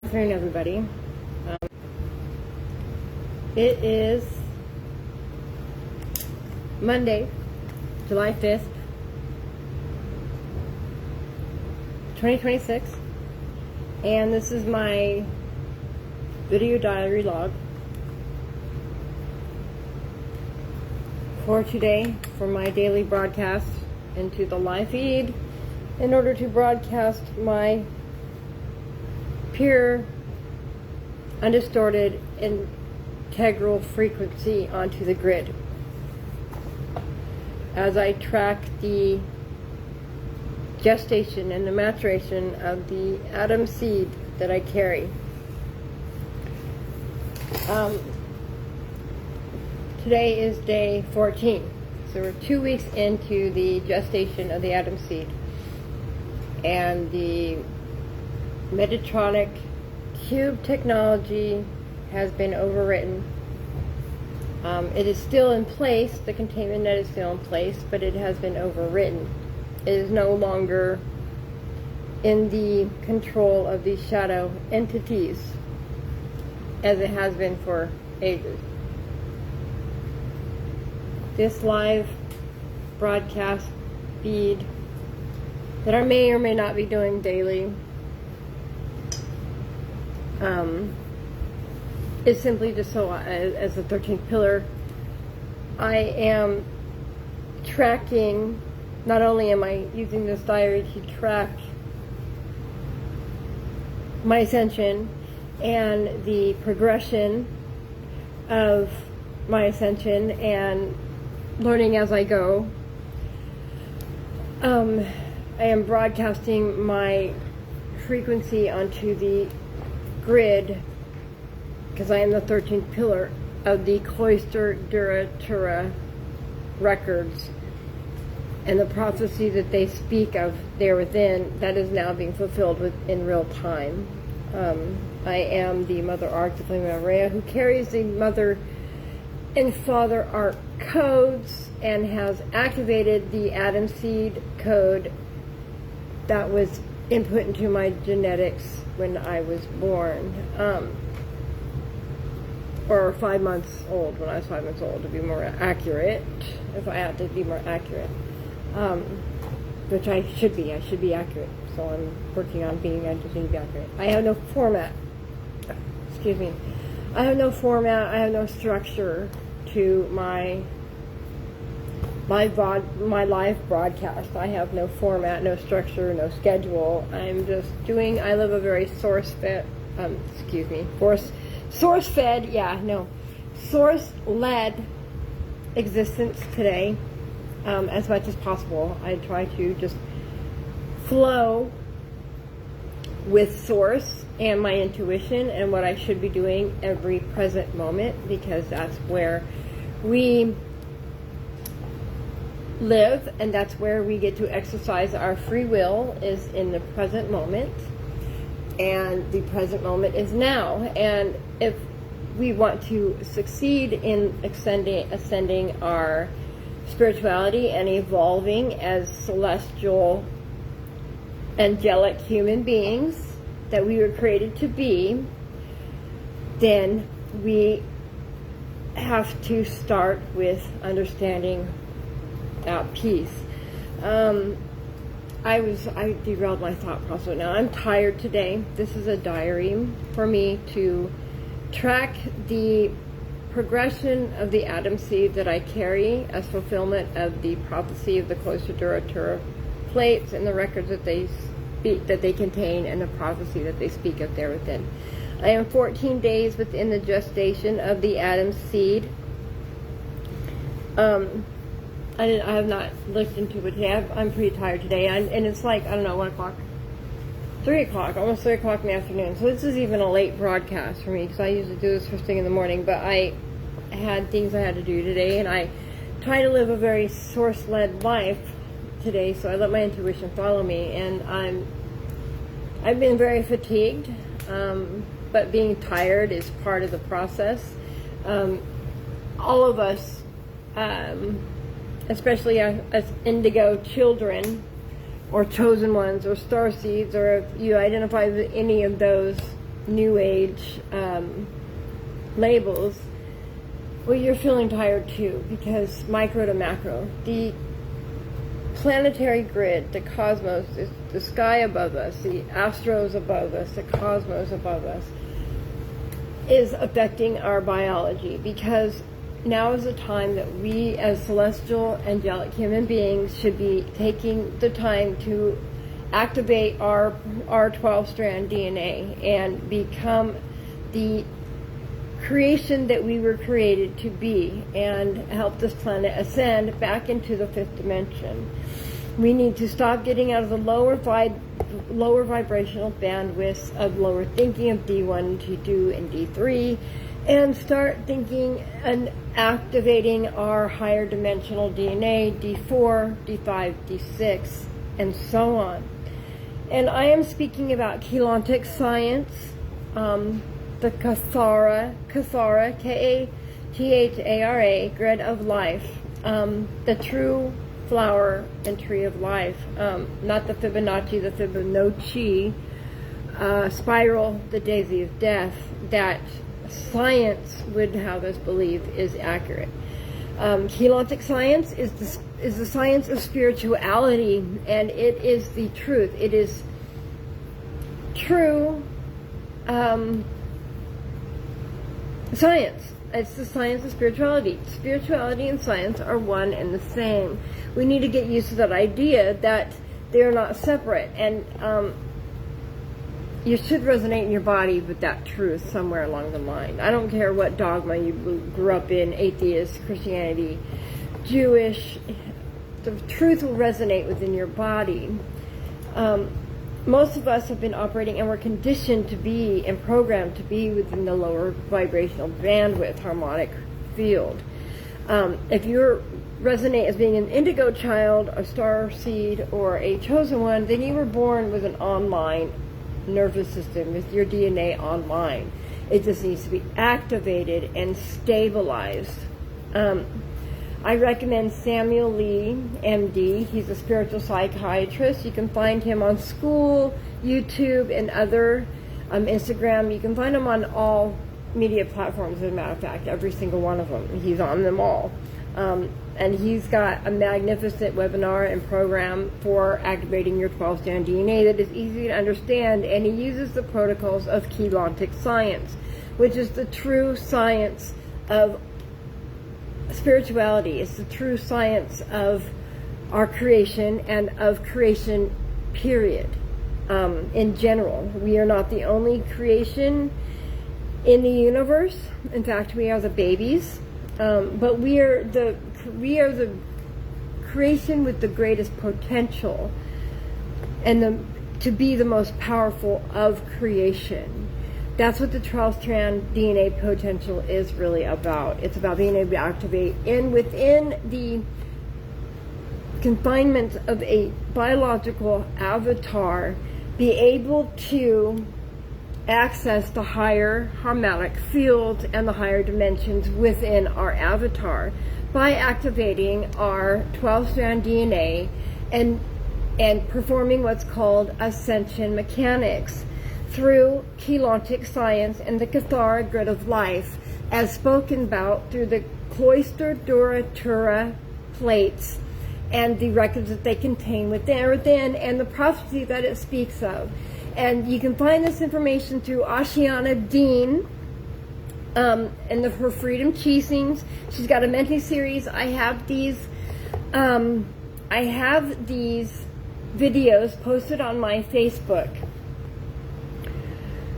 Good afternoon, everybody. It is Monday, July 5th, 2026, and this is my video diary log for today for my daily broadcast into the live feed in order to broadcast my pure, undistorted, integral frequency onto the grid as I track the gestation and the maturation of the atom seed that I carry. Today is day 14, so we're 2 weeks into the gestation of the atom seed, and the Metatronic cube technology has been overwritten. It is still in place, the containment net is still in place, but it has been overwritten. It is no longer in the control of these shadow entities as it has been for ages. This live broadcast feed that I may or may not be doing daily is simply just so, as the 13th pillar, I am tracking, not only am I using this diary to track my ascension and the progression of my ascension and learning as I go, I am broadcasting my frequency onto the grid, because I am the 13th pillar of the Cloister Duratura records, and the prophecy that they speak of there within, that is now being fulfilled in real time. I am the Mother Arc, the Flame of Rhea, who carries the Mother and Father Arc codes and has activated the Atom Seed code that was input into my genetics when I was born, or 5 months old, when I was 5 months old, to be more accurate, if I had to be more accurate, which I should be accurate, so I'm working on being, I just need to be accurate. I have no format, I have no format, I have no structure to my live broadcast. I have no format, no structure, no schedule. I'm just doing, I live a very source-led, source-led existence today, as much as possible. I try to just flow with source and my intuition and what I should be doing every present moment, because that's where we live, and that's where we get to exercise our free will, is in the present moment, and the present moment is now. And if we want to succeed in ascending our spirituality and evolving as celestial, angelic human beings that we were created to be, then we have to start with understanding peace. I derailed my thought process now. I'm tired today. This is a diary for me to track the progression of the atom seed that I carry as fulfillment of the prophecy of the Cloister Duratura plates and the records that they speak, that they contain, and the prophecy that they speak of there within. I am 14 days within the gestation of the atom seed. I have not looked into it today. I'm pretty tired today, and it's like, I don't know, 1 o'clock, 3 o'clock, almost 3 o'clock in the afternoon. So this is even a late broadcast for me, because I usually do this first thing in the morning, but I had things I had to do today, and I try to live a very source-led life today, so I let my intuition follow me, and I've been very fatigued, but being tired is part of the process. All of us, especially as indigo children, or chosen ones, or star seeds, or if you identify with any of those New Age labels, well, you're feeling tired too, because micro to macro, the planetary grid, the cosmos, the sky above us, the astros above us, the cosmos above us, is affecting our biology, because now is the time that we as celestial angelic human beings should be taking the time to activate our 12-strand DNA and become the creation that we were created to be, and help this planet ascend back into the fifth dimension. We need to stop getting out of the lower vibrational bandwidths of lower thinking of D1, D2, and D3, and start thinking and activating our higher dimensional DNA, D4, D5, D6, and so on. And I am speaking about Keylontic science, the Kathara, K-A-T-H-A-R-A, grid of life, the true flower and tree of life, not the Fibonacci, the Fibonacci spiral, the daisy of death, that science would have us believe is accurate. Keylontic science is the science of spirituality, and it is the truth. It is true science. It's the science of spirituality. Spirituality and science are one and the same. We need to get used to that idea that they're not separate, and you should resonate in your body with that truth somewhere along the line. I don't care what dogma you grew up in, atheist, Christianity, Jewish, the truth will resonate within your body. Most of us have been operating, and we're conditioned to be and programmed to be within the lower vibrational bandwidth harmonic field. If you resonate as being an indigo child, a star seed, or a chosen one, then you were born with an online nervous system, with your DNA online. It just needs to be activated and stabilized. I recommend Samuel Lee, MD. He's a spiritual psychiatrist. You can find him on School, YouTube, and other Instagram. You can find him on all media platforms, as a matter of fact, every single one of them. He's on them all. And he's got a magnificent webinar and program for activating your 12-strand DNA that is easy to understand, and he uses the protocols of Keylontic science, which is the true science of spirituality. It's the true science of our creation and of creation, period. In general, we are not the only creation in the universe. In fact, we are the babies, but we are the creation with the greatest potential, and to be the most powerful of creation. That's what the 12-strand DNA potential is really about. It's about being able to activate within the confinement of a biological avatar, be able to access the higher harmonic fields and the higher dimensions within our avatar by activating our 12-strand DNA and performing what's called ascension mechanics through Keylontic science and the Cathara grid of life, as spoken about through the cloister Duratura plates and the records that they contain within and the prophecy that it speaks of. And you can find this information through Ashiana Dean and her Freedom Teachings. She's got a Menti series. I have these videos posted on my Facebook,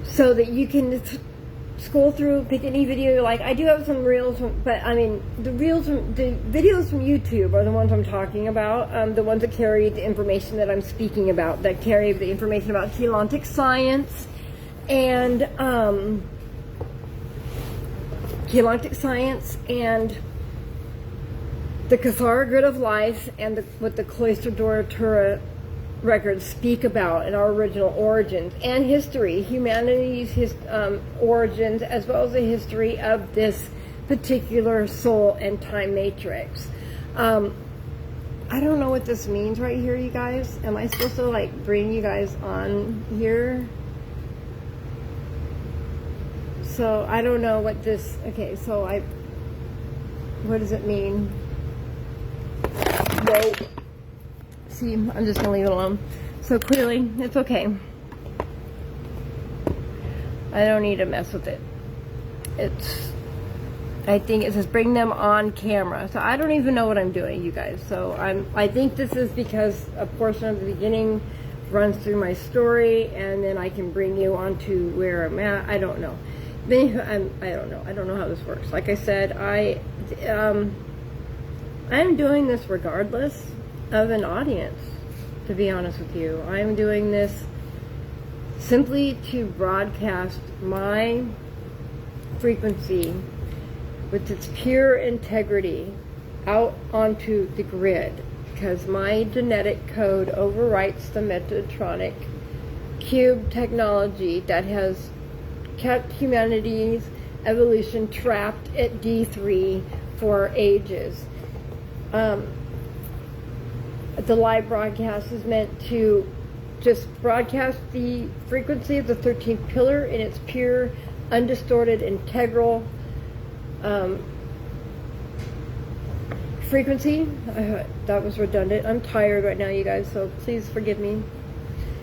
so that you can scroll through, pick any video you like. I do have some reels, but I mean, the videos from YouTube are the ones I'm talking about, the ones that carry the information that I'm speaking about, that carry the information about Keylontic science and the Cathara grid of life, and what the Cloister Duratura records speak about in our original origins and history, humanity's origins, as well as the history of this particular soul and time matrix. I don't know what this means right here, you guys. Am I supposed to like bring you guys on here? so I don't know what this, okay, so what does it mean? Whoa. See, I'm just gonna leave it alone. So clearly, it's okay. I don't need to mess with it. I think it says bring them on camera. So I don't even know what I'm doing, you guys. So I think this is because a portion of the beginning runs through my story, and then I can bring you onto where I'm at. I don't know. I don't know. I don't know how this works. Like I said, I'm doing this regardless of an audience, to be honest with you. I'm doing this simply to broadcast my frequency with its pure integrity out onto the grid, because my genetic code overwrites the Metatronic cube technology that has kept humanity's evolution trapped at D3 for ages. The live broadcast is meant to just broadcast the frequency of the 13th pillar in its pure, undistorted, integral frequency. That was redundant. I'm tired right now, you guys, so please forgive me.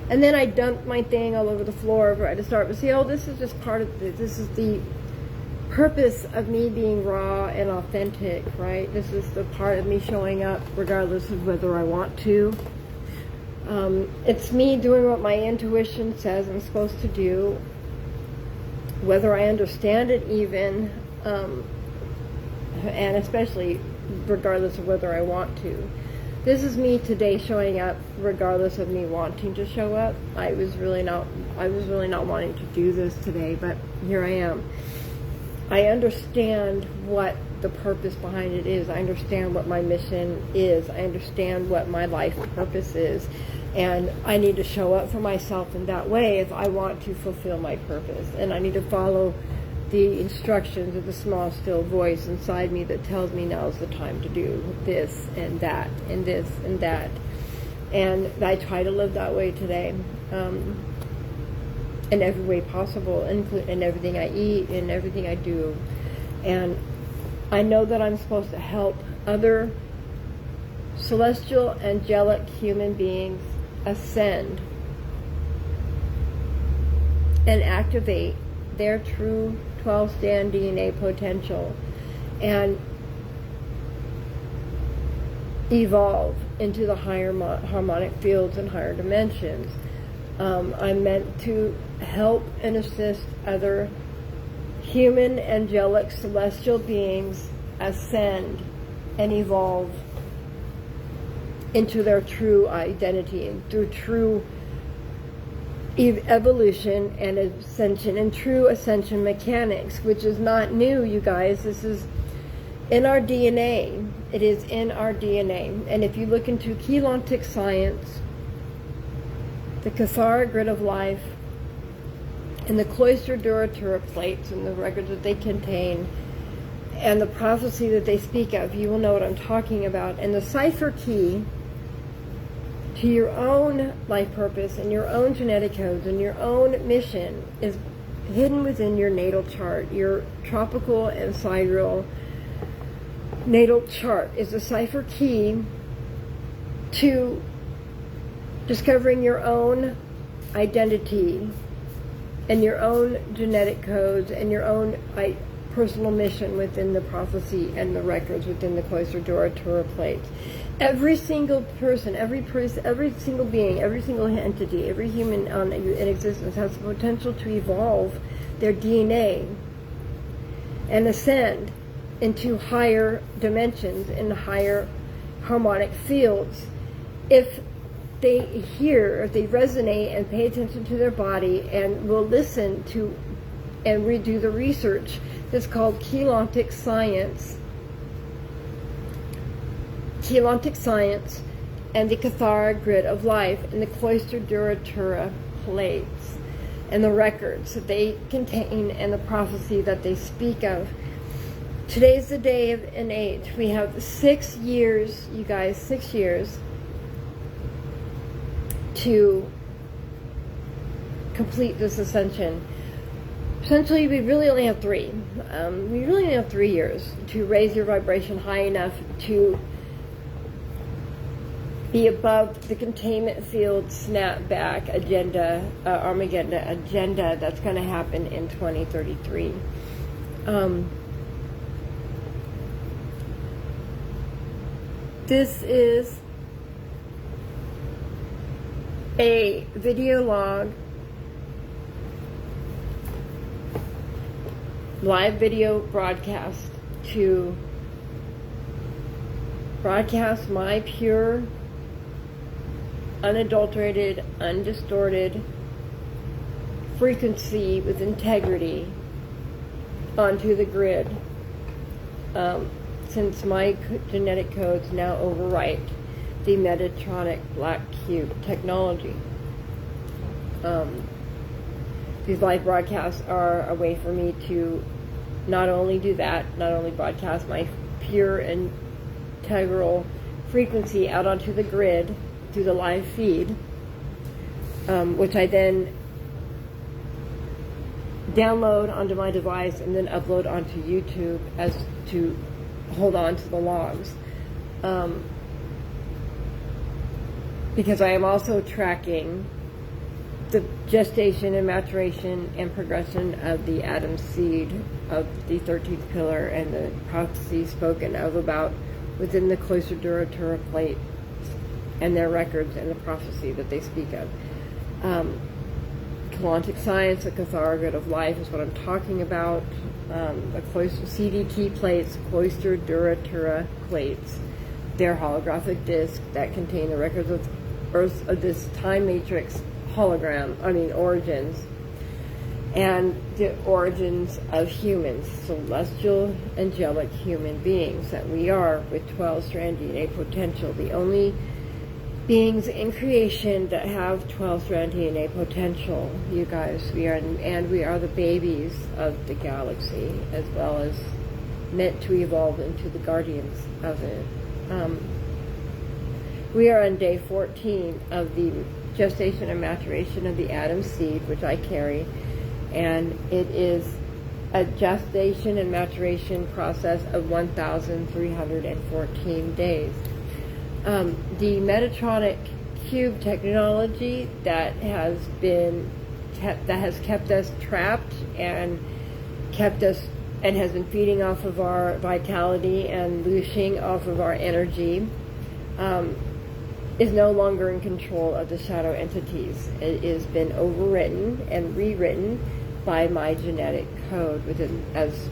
And then I dumped my thing all over the floor right to start. But see, this is just part of this is the purpose of me being raw and authentic, right? This is the part of me showing up regardless of whether I want to. It's me doing what my intuition says I'm supposed to do, whether I understand it even, and especially regardless of whether I want to. This is me today showing up regardless of me wanting to show up. I was really not wanting to do this today, but here I am. I understand what the purpose behind it is. I understand what my mission is. I understand what my life purpose is. And I need to show up for myself in that way if I want to fulfill my purpose. And I need to follow the instructions of the small, still voice inside me that tells me now's the time to do this and that and this and that. And I try to live that way today, in every way possible, in everything I eat, in everything I do. And I know that I'm supposed to help other celestial, angelic human beings ascend and activate their true 12-stand DNA potential and evolve into the higher harmonic fields and higher dimensions. I'm meant to help and assist other human, angelic, celestial beings ascend and evolve into their true identity and through true evolution and ascension and true ascension mechanics, which is not new, you guys. This is in our DNA. It is in our DNA. And if you look into Keylontic science, the Cathara grid of life, and the cloister Duratura plates and the records that they contain, and the prophecy that they speak of, you will know what I'm talking about. And the cipher key to your own life purpose and your own genetic codes and your own mission is hidden within your natal chart. Your tropical and sidereal natal chart is the cipher key to discovering your own identity and your own genetic codes and your own personal mission within the prophecy and the records within the cloister Duratura plates. Every single person, every single being, every single entity, every human in existence has the potential to evolve their DNA and ascend into higher dimensions and higher harmonic fields if they hear, if they resonate and pay attention to their body and will listen to and redo the research that's called Keylontic science. Keylontic science and the Cathara grid of life and the cloister Duratura plates and the records that they contain and the prophecy that they speak of. Today's the day of an age. We have 6 years, you guys, 6 years to complete this ascension. essentially, we really only have three. We really only have 3 years to raise your vibration high enough to be above the containment field snapback agenda, Armageddon agenda that's going to happen in 2033. This is a video log, live video broadcast to broadcast my pure, unadulterated, undistorted frequency with integrity onto the grid, since my genetic codes now overwrite the Metatronic Black Cube technology. These live broadcasts are a way for me to not only do that, not only broadcast my pure and integral frequency out onto the grid through the live feed, which I then download onto my device and then upload onto YouTube as to hold on to the logs. Because I am also tracking the gestation and maturation and progression of the atom seed of the 13th pillar and the prophecy spoken of about within the cloister Duratura plates and their records and the prophecy that they speak of. Quantic science, the Cathargoid of life is what I'm talking about. The cloister CDT plates, cloister Duratura plates, they're holographic discs that contain the records of Earth, of this time matrix origins, and the origins of humans, celestial, angelic human beings that we are, with 12-strand DNA potential, the only beings in creation that have 12-strand DNA potential, you guys. We are the babies of the galaxy, as well as meant to evolve into the guardians of it. We are on day 14 of the gestation and maturation of the atom seed, which I carry, and it is a gestation and maturation process of 1,314 days. The Metatronic Cube technology that has kept us trapped and has been feeding off of our vitality and looshing off of our energy, is no longer in control of the shadow entities. It has been overwritten and rewritten by my genetic code within as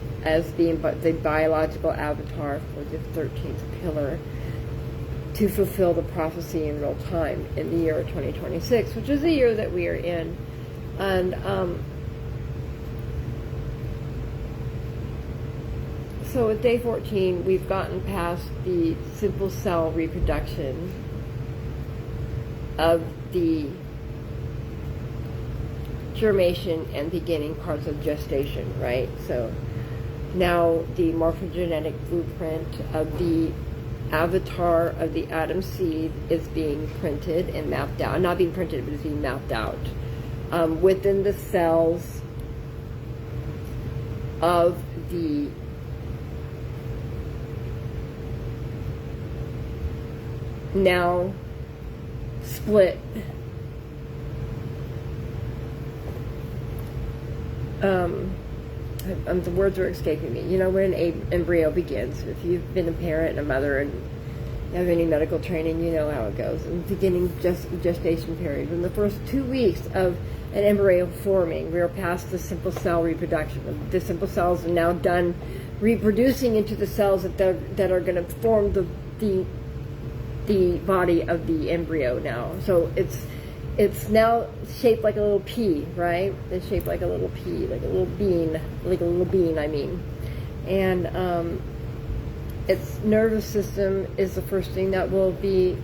being the biological avatar for the 13th pillar, to fulfill the prophecy in real time in the year 2026, which is the year that we are in. And so at day 14, we've gotten past the simple cell reproduction of the germination and beginning parts of gestation, right? So now the morphogenetic blueprint of the avatar of the atom seed is being printed and mapped out. Not being printed, but it's being mapped out within the cells of the now split the words are escaping me. You know, when an embryo begins, if you've been a parent and a mother and have any medical training, you know how it goes. In the beginning gestation period, in the first 2 weeks of an embryo forming, we're past the simple cell reproduction. The simple cells are now done reproducing into the cells that are going to form the body of the embryo now. So it's now shaped like a little pea, right? It's shaped like a little pea, like a little bean, I mean. And its nervous system is the first thing that will be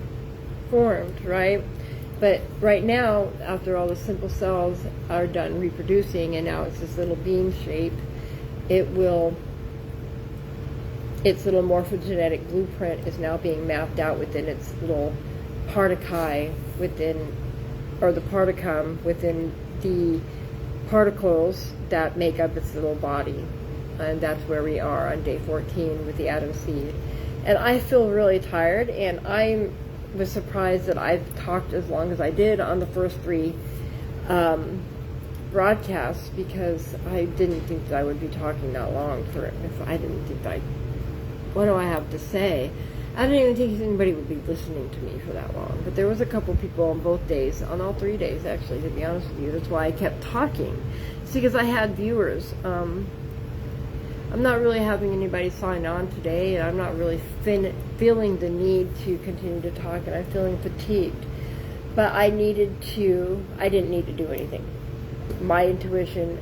formed, right? But right now, after all the simple cells are done reproducing, and now it's this little bean shape, its little morphogenetic blueprint is now being mapped out within its little particle within, or the particum within the particles that make up its little body. And that's where we are on day 14 with the atom seed. And I feel really tired, and I was surprised that I've talked as long as I did on the first 3 broadcasts, because I didn't think that I would be talking that long for it. If I didn't think what do I have to say? I didn't even think anybody would be listening to me for that long. But there was a couple people on both days, on all 3 days actually, to be honest with you. That's why I kept talking. It's because I had viewers. I'm not really having anybody sign on today, and I'm not really feeling the need to continue to talk, and I'm feeling fatigued. But I didn't need to do anything. My intuition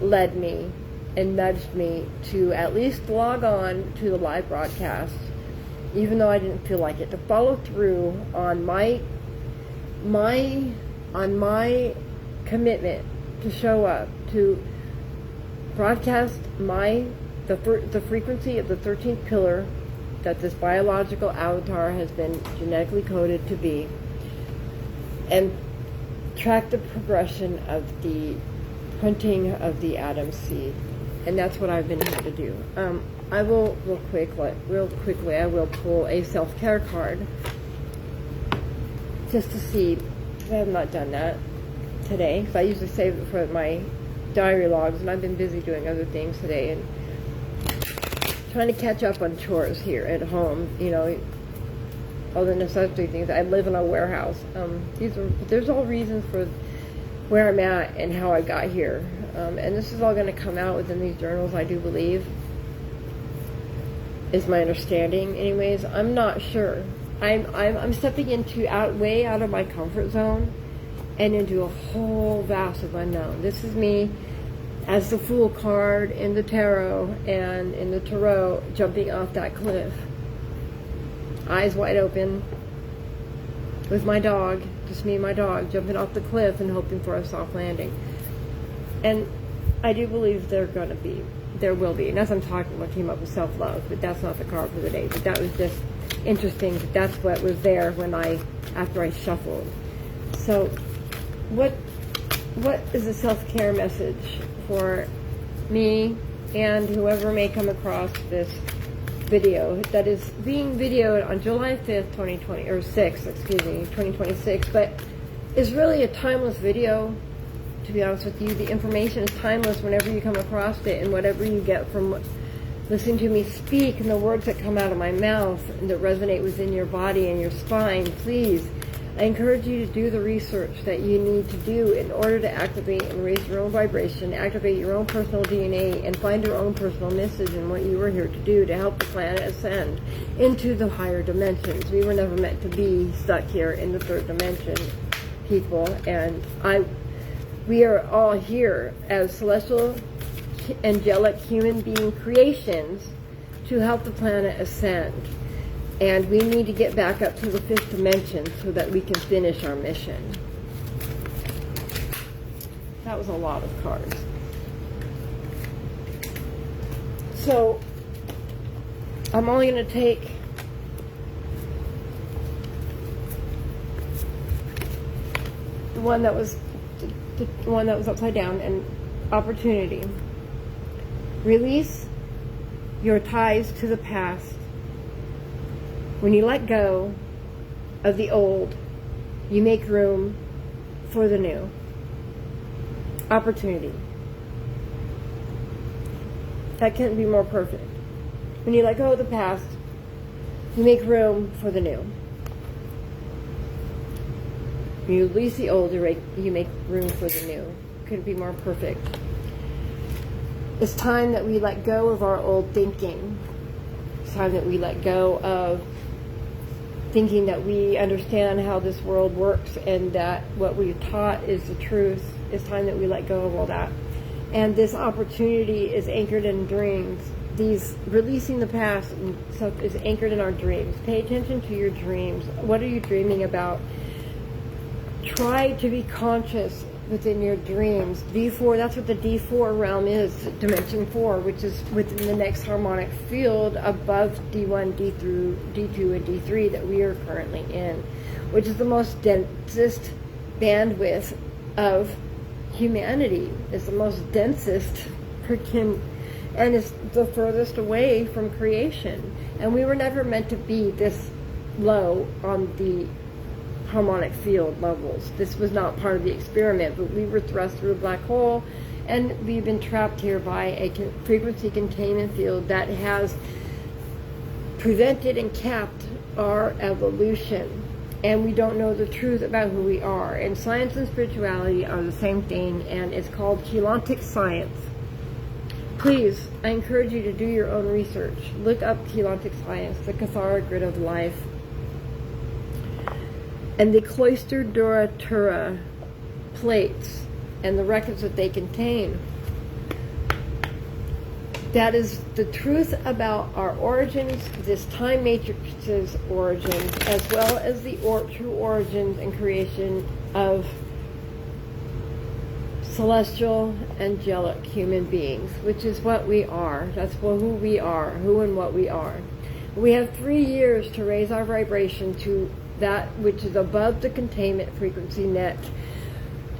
led me and nudged me to at least log on to the live broadcast, even though I didn't feel like it, to follow through on my commitment to show up, to broadcast the frequency of the 13th pillar that this biological avatar has been genetically coded to be, and track the progression of the printing of the atom seed. And that's what I've been here to do. I will real quickly I will pull a self-care card just to see. I have not done that today, because I usually save it for my diary logs, and I've been busy doing other things today and trying to catch up on chores here at home, all the necessity things. I live in a warehouse. There's all reasons for where I'm at and how I got here, and this is all going to come out within these journals, I do believe, is my understanding. Anyways, I'm not sure. I'm stepping way out of my comfort zone and into a whole vast of unknown. This is me as the Fool card in the tarot and in the tarot, jumping off that cliff, eyes wide open, with my dog, just me and my dog, jumping off the cliff and hoping for a soft landing. And I do believe there will be, and as I'm talking, what came up with self-love, but that's not the card for the day. But that was just interesting. That's what was there after I shuffled. So what is a self-care message for me and whoever may come across this video that is being videoed on July 5th, 2026, but is really a timeless video? To be honest with you, the information is timeless whenever you come across it, and whatever you get from listening to me speak and the words that come out of my mouth and that resonate within your body and your spine, please, I encourage you to do the research that you need to do in order to activate and raise your own vibration, activate your own personal DNA, and find your own personal message and what you were here to do to help the planet ascend into the higher dimensions. We were never meant to be stuck here in the third dimension, people, and we are all here as celestial, angelic human being creations to help the planet ascend. And we need to get back up to the 5th dimension so that we can finish our mission. That was a lot of cards. So, I'm only going to take the one that was upside down, and opportunity. Release your ties to the past. When you let go of the old, you make room for the new. Opportunity. That couldn't be more perfect. When you let go of the past, you make room for the new. When you release the old, you make room for the new. Couldn't be more perfect. It's time that we let go of our old thinking. It's time that we let go of thinking that we understand how this world works and that what we've taught is the truth. It's time that we let go of all that. And this opportunity is anchored in dreams. Releasing the past and stuff is anchored in our dreams. Pay attention to your dreams. What are you dreaming about? Try to be conscious within your dreams. D4, that's what the D4 realm is, dimension 4, which is within the next harmonic field above D1, D2, and D3 that we are currently in, which is the most densest bandwidth of humanity is the most densest freaking, and is the furthest away from creation. And we were never meant to be this low on the harmonic field levels. This was not part of the experiment, but we were thrust through a black hole, and we've been trapped here by a frequency containment field that has prevented and capped our evolution. And we don't know the truth about who we are. And science and spirituality are the same thing, and it's called Keylontic science. Please, I encourage you to do your own research. Look up Keylontic science, the Cathara grid of life, and the cloister duratura plates and the records that they contain. That is the truth about our origins, this time matrix's origins, as well as the true origins and creation of celestial, angelic human beings, which is what we are. That's who we are, who and what we are. We have 3 years to raise our vibration to that which is above the containment frequency net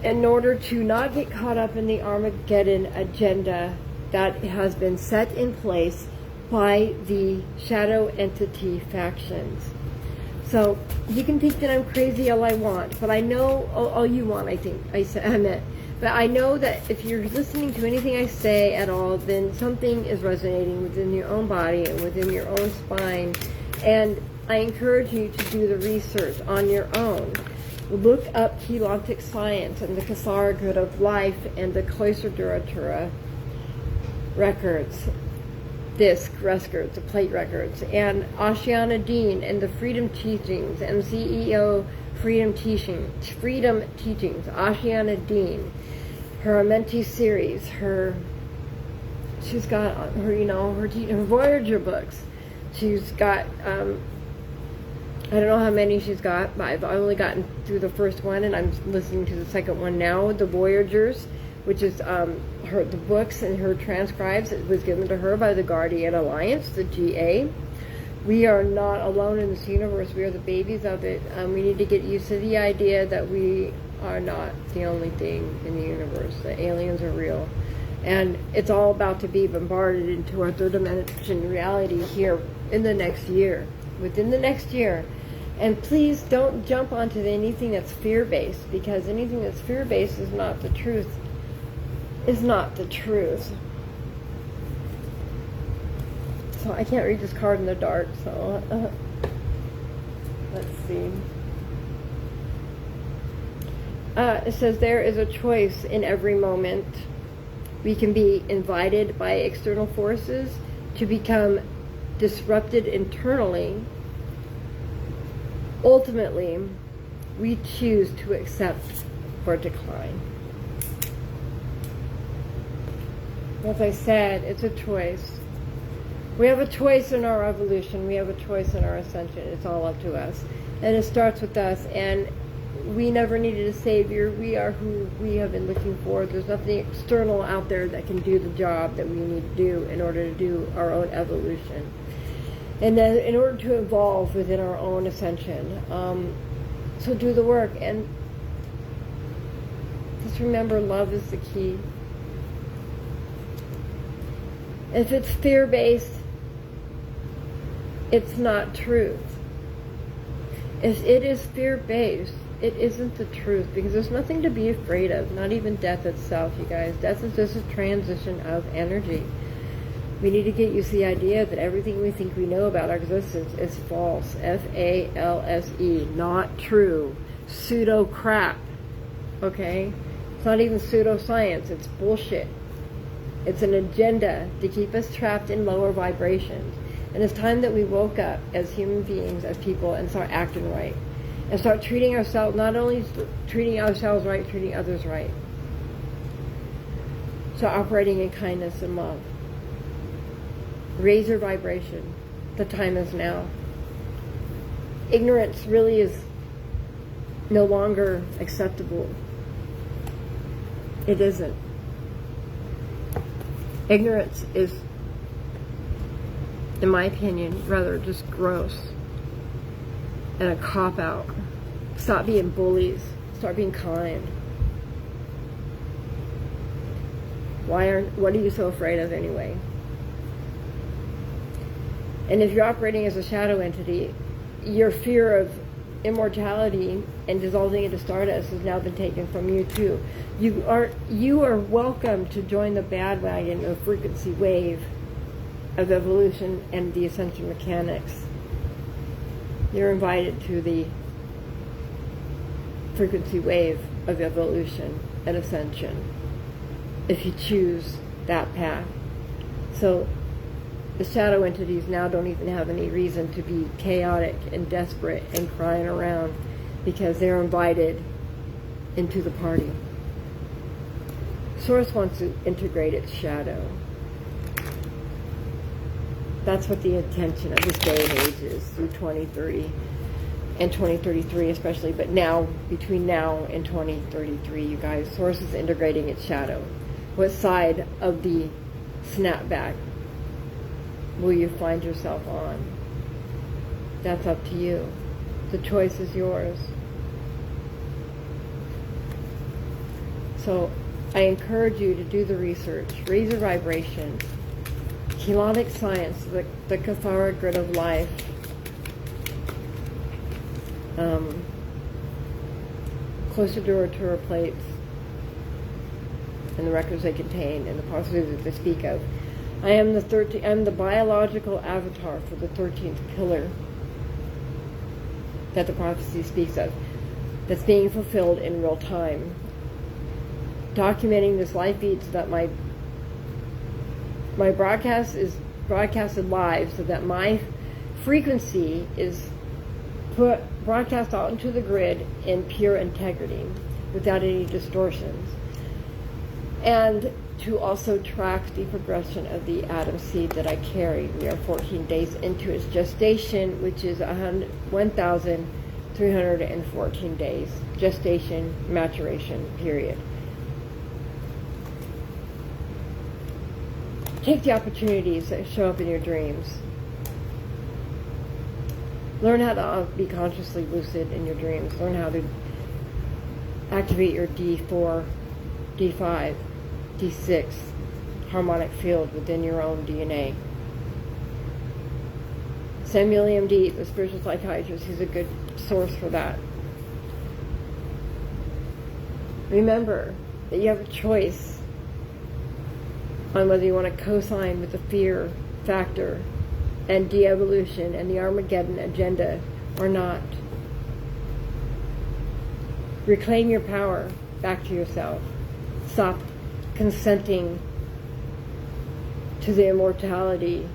in order to not get caught up in the Armageddon agenda that has been set in place by the shadow entity factions. So you can think that I'm crazy all I want, but I know all you want. I think I meant, but I know that if you're listening to anything I say at all, then something is resonating within your own body and within your own spine. And I encourage you to do the research on your own. Look up Keylontic science and the Cathara grid of life and the cloister duratura records, disc records, the plate records, and Ashiana Dean and the Freedom Teachings and CEO Freedom Teachings, Ashiana Dean, her Amenti series, she's got her Voyager books. She's got I don't know how many she's got, but I've only gotten through the first one, and I'm listening to the second one now, The Voyagers, which is the books and her transcribes. It was given to her by the Guardian Alliance, the GA. We are not alone in this universe. We are the babies of it. We need to get used to the idea that we are not the only thing in the universe. The aliens are real. And it's all about to be bombarded into our third dimension reality here in the next year, within the next year. And please don't jump onto anything that's fear-based, because anything that's fear-based is not the truth. Is not the truth. So I can't read this card in the dark, so let's see. It says there is a choice in every moment. We can be invited by external forces to become disrupted internally. Ultimately, we choose to accept or decline. As I said, it's a choice. We have a choice in our evolution. We have a choice in our ascension. It's all up to us. And it starts with us. And we never needed a savior. We are who we have been looking for. There's nothing external out there that can do the job that we need to do in order to do our own evolution. And then in order to evolve within our own ascension. So do the work. And just remember, love is the key. If it's fear-based, it's not truth. If it is fear-based, it isn't the truth, because there's nothing to be afraid of, not even death itself, you guys. Death is just a transition of energy. We need to get used to the idea that everything we think we know about our existence is false. F-A-L-S-E, not true. Pseudo crap. Okay? It's not even pseudoscience, it's bullshit. It's an agenda to keep us trapped in lower vibrations. And it's time that we woke up as human beings, as people, and start acting right. And start treating ourselves, not only treating ourselves right, treating others right. So operating in kindness and love. Raise your vibration. The time is now. Ignorance really is no longer acceptable. It isn't. Ignorance is, in my opinion, rather just gross and a cop-out. Stop being bullies. Start being kind. What are you so afraid of anyway? And if you're operating as a shadow entity, your fear of immortality and dissolving into stardust has now been taken from you too. You are welcome to join the bandwagon of frequency wave of evolution and the ascension mechanics. You're invited to the frequency wave of evolution and ascension if you choose that path. So the shadow entities now don't even have any reason to be chaotic and desperate and crying around, because they're invited into the party. Source wants to integrate its shadow. That's what the intention of this day and age is through 2030 and 2033 especially, but now, between now and 2033, you guys, Source is integrating its shadow. What side of the snapback will you find yourself on? That's up to you. The choice is yours. So I encourage you to do the research, raise your vibration. Helonic science, the Cathara grid of life. Closer Duratura plates and the records they contain and the possibilities that they speak of. I'm the biological avatar for the 13th pillar that the prophecy speaks of, that's being fulfilled in real time. Documenting this live feed so that my broadcast is broadcasted live, so that my frequency is broadcast out into the grid in pure integrity without any distortions. And to also track the progression of the atom seed that I carry. We are 14 days into its gestation, which is 1,314 days. Gestation, maturation, period. Take the opportunities that show up in your dreams. Learn how to be consciously lucid in your dreams. Learn how to activate your D4, D5, D6 harmonic field within your own DNA. Samuel M. D, the spiritual psychiatrist, he's a good source for that. Remember that you have a choice on whether you want to co-sign with the fear factor and de-evolution and the Armageddon agenda or not. Reclaim your power back to yourself. Stop consenting to the immortality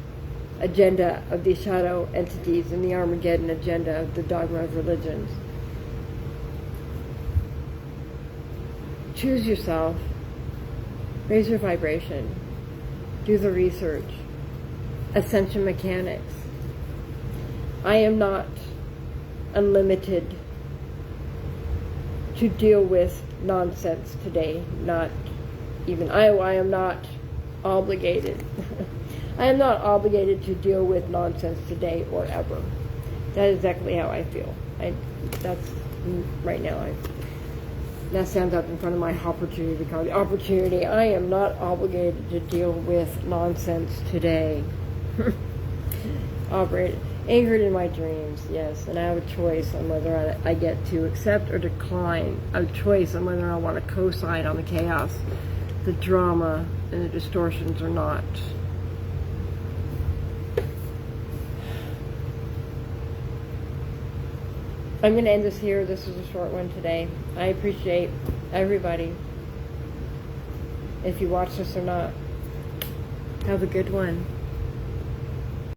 agenda of the shadow entities and the Armageddon agenda of the dogma of religions. Choose yourself. Raise your vibration. Do the research. Ascension mechanics. I am not unlimited to deal with nonsense today. Not even I am not obligated. I am not obligated to deal with nonsense today or ever. That is exactly how I feel. That's right now. That stands up in front of my opportunity card. Opportunity. I am not obligated to deal with nonsense today. Anchored in my dreams, yes, and I have a choice on whether I get to accept or decline. A choice on whether I want to co-sign on the chaos, the drama, and the distortions or not. I'm going to end this here. This is a short one today. I appreciate everybody. If you watch this or not, have a good one.